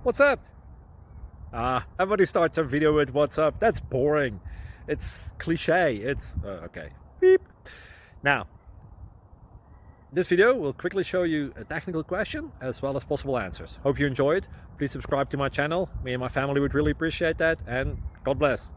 What's up? Everybody starts a video with what's up. That's boring. It's cliche. It's okay. Beep. Now, this video will quickly show you a technical question as well as possible answers. Hope you enjoyed. Please subscribe to my channel. Me and my family would really appreciate that, and God bless.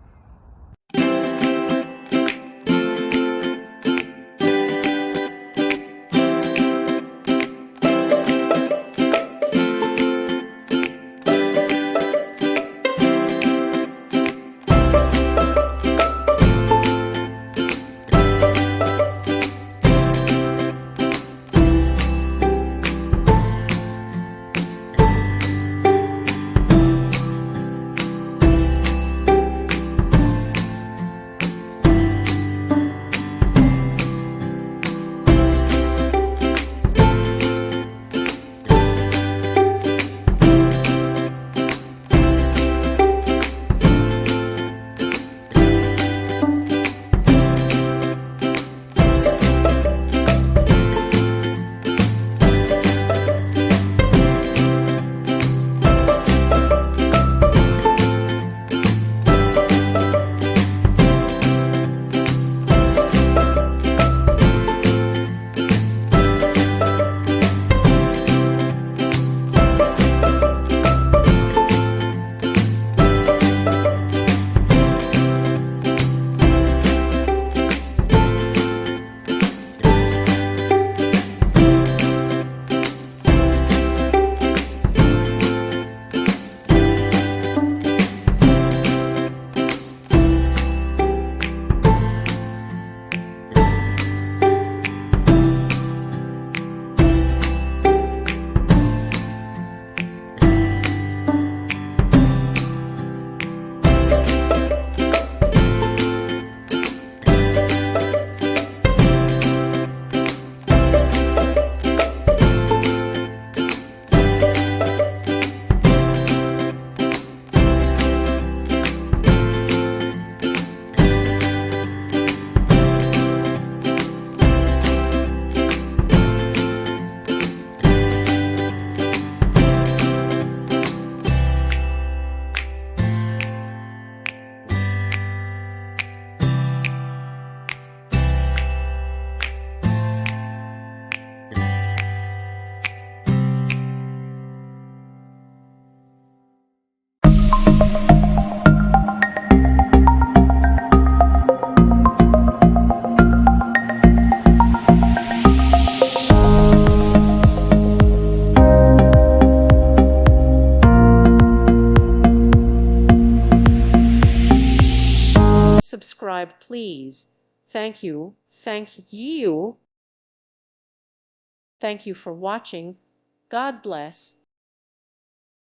Subscribe, please. Thank you. Thank you. Thank you for watching. God bless.